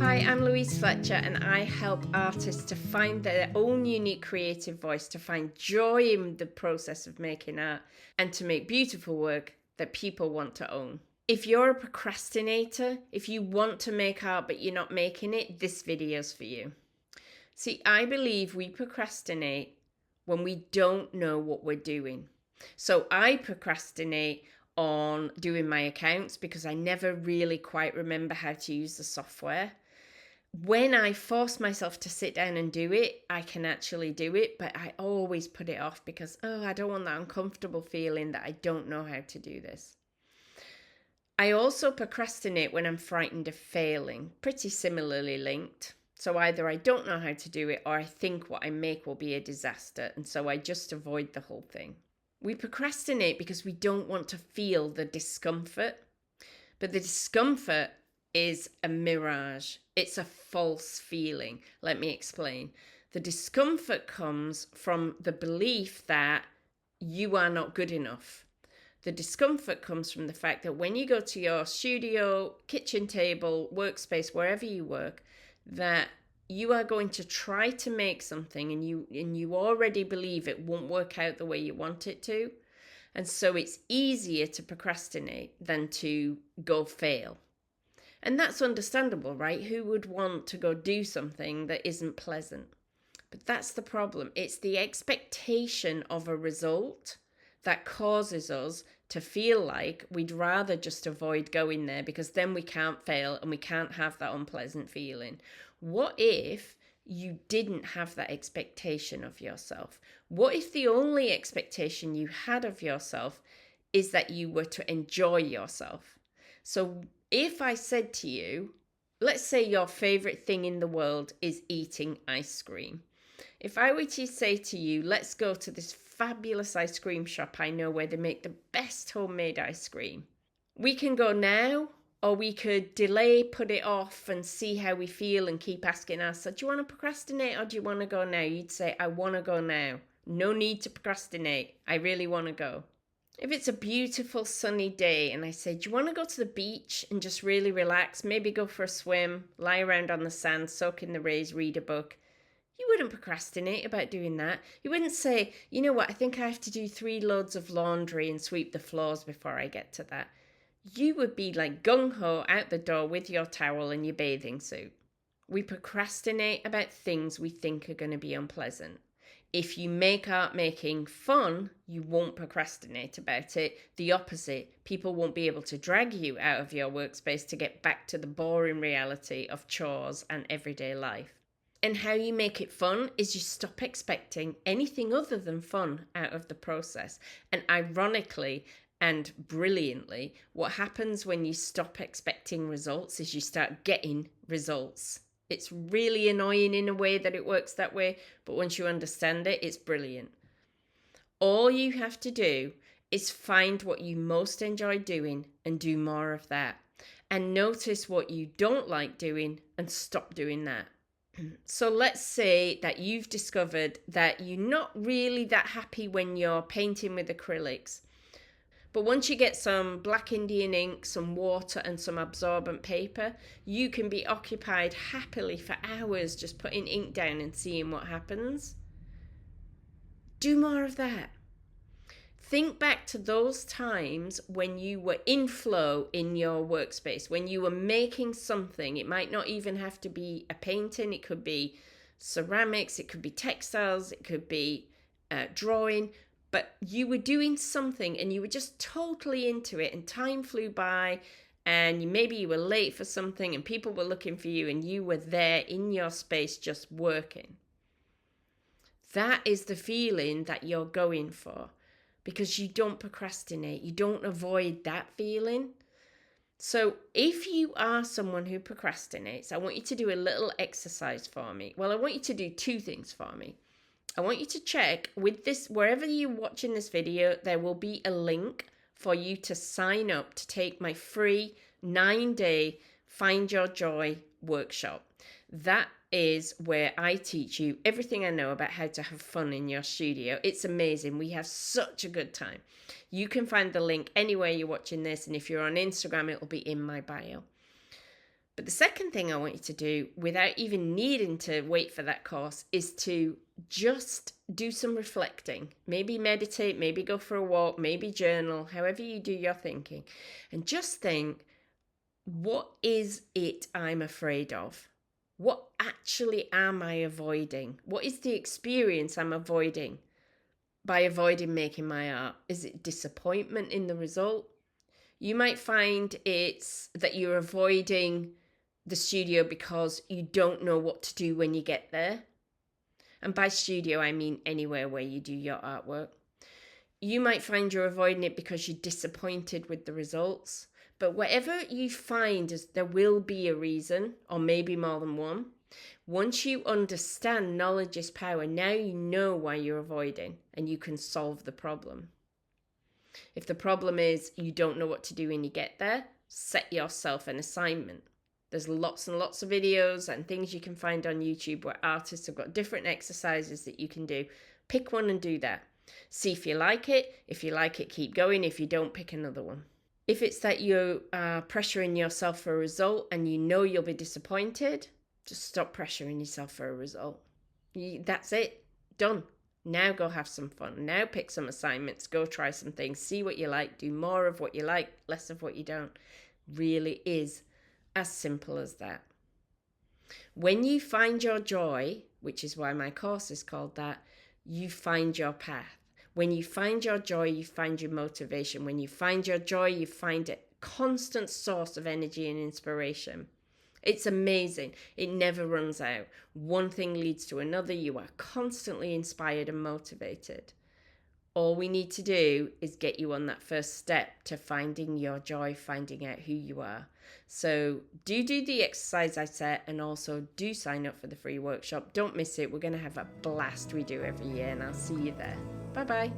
Hi, I'm Louise Fletcher, and I help artists to find their own unique creative voice, to find joy in the process of making art, and to make beautiful work that people want to own. If you're a procrastinator, if you want to make art but you're not making it, this video's for you. See, I believe we procrastinate when we don't know what we're doing. So I procrastinate on doing my accounts because I never really quite remember how to use the software. When I force myself to sit down and do it, I can actually do it, but I always put it off because, I don't want that uncomfortable feeling that I don't know how to do this. I also procrastinate when I'm frightened of failing, pretty similarly linked. So either I don't know how to do it or I think what I make will be a disaster, and so I just avoid the whole thing. We procrastinate because we don't want to feel the discomfort, but the discomfort is a mirage. It's a false feeling. Let me explain. The discomfort comes from the belief that you are not good enough. The discomfort comes from the fact that when you go to your studio, kitchen table, workspace, wherever you work, that you are going to try to make something and you already believe it won't work out the way you want it to. And so it's easier to procrastinate than to go fail. And that's understandable, right? Who would want to go do something that isn't pleasant? But that's the problem. It's the expectation of a result that causes us to feel like we'd rather just avoid going there because then we can't fail and we can't have that unpleasant feeling. What if you didn't have that expectation of yourself? What if the only expectation you had of yourself is that you were to enjoy yourself? So if I said to you, let's say your favorite thing in the world is eating ice cream. If I were to say to you, let's go to this fabulous ice cream shop I know where they make the best homemade ice cream. We can go now, or we could delay, put it off and see how we feel and keep asking ourselves, do you want to procrastinate or do you want to go now? You'd say, I want to go now. No need to procrastinate. I really want to go. If it's a beautiful sunny day and I say, do you want to go to the beach and just really relax, maybe go for a swim, lie around on the sand, soak in the rays, read a book, you wouldn't procrastinate about doing that. You wouldn't say, you know what, I think I have to do 3 loads of laundry and sweep the floors before I get to that. You would be like gung-ho out the door with your towel and your bathing suit. We procrastinate about things we think are going to be unpleasant. If you make art making fun, you won't procrastinate about it. The opposite, people won't be able to drag you out of your workspace to get back to the boring reality of chores and everyday life. And how you make it fun is you stop expecting anything other than fun out of the process. And ironically and brilliantly, what happens when you stop expecting results is you start getting results. It's really annoying in a way that it works that way, but once you understand it, it's brilliant. All you have to do is find what you most enjoy doing and do more of that. And notice what you don't like doing and stop doing that. So let's say that you've discovered that you're not really that happy when you're painting with acrylics. But once you get some black Indian ink, some water and some absorbent paper, you can be occupied happily for hours just putting ink down and seeing what happens. Do more of that. Think back to those times when you were in flow in your workspace, when you were making something. It might not even have to be a painting. It could be ceramics. It could be textiles. It could be drawing. But you were doing something and you were just totally into it and time flew by and maybe you were late for something and people were looking for you and you were there in your space just working. That is the feeling that you're going for. Because you don't procrastinate, you don't avoid that feeling. So if you are someone who procrastinates, I want you to do a little exercise for me. Well, I want you to do 2 things for me. I want you to check with this, wherever you're watching this video, there will be a link for you to sign up to take my free 9-day Find Your Joy workshop. That is where I teach you everything I know about how to have fun in your studio. It's amazing. We have such a good time. You can find the link anywhere you're watching this, and if you're on Instagram, it will be in my bio. But the second thing I want you to do, without even needing to wait for that course, is to just do some reflecting. Maybe meditate, maybe go for a walk, maybe journal, however you do your thinking. And just think, what is it I'm afraid of? What actually am I avoiding? What is the experience I'm avoiding by avoiding making my art? Is it disappointment in the result? You might find it's that you're avoiding the studio because you don't know what to do when you get there. And by studio, I mean anywhere where you do your artwork. You might find you're avoiding it because you're disappointed with the results. But whatever you find, there will be a reason, or maybe more than one. Once you understand knowledge is power, now you know why you're avoiding and you can solve the problem. If the problem is you don't know what to do when you get there, set yourself an assignment. There's lots and lots of videos and things you can find on YouTube where artists have got different exercises that you can do. Pick one and do that. See if you like it. If you like it, keep going. If you don't, pick another one. If it's that you are pressuring yourself for a result and you know you'll be disappointed, just stop pressuring yourself for a result. That's it. Done. Now go have some fun. Now pick some assignments. Go try some things. See what you like. Do more of what you like, less of what you don't. Really is as simple as that. When you find your joy, which is why my course is called that, you find your path. When you find your joy, you find your motivation. When you find your joy, you find a constant source of energy and inspiration. It's amazing. It never runs out. One thing leads to another. You are constantly inspired and motivated. All we need to do is get you on that first step to finding your joy, finding out who you are. So do the exercise I set, and also do sign up for the free workshop. Don't miss it. We're going to have a blast we do every year, and I'll see you there. Bye-bye.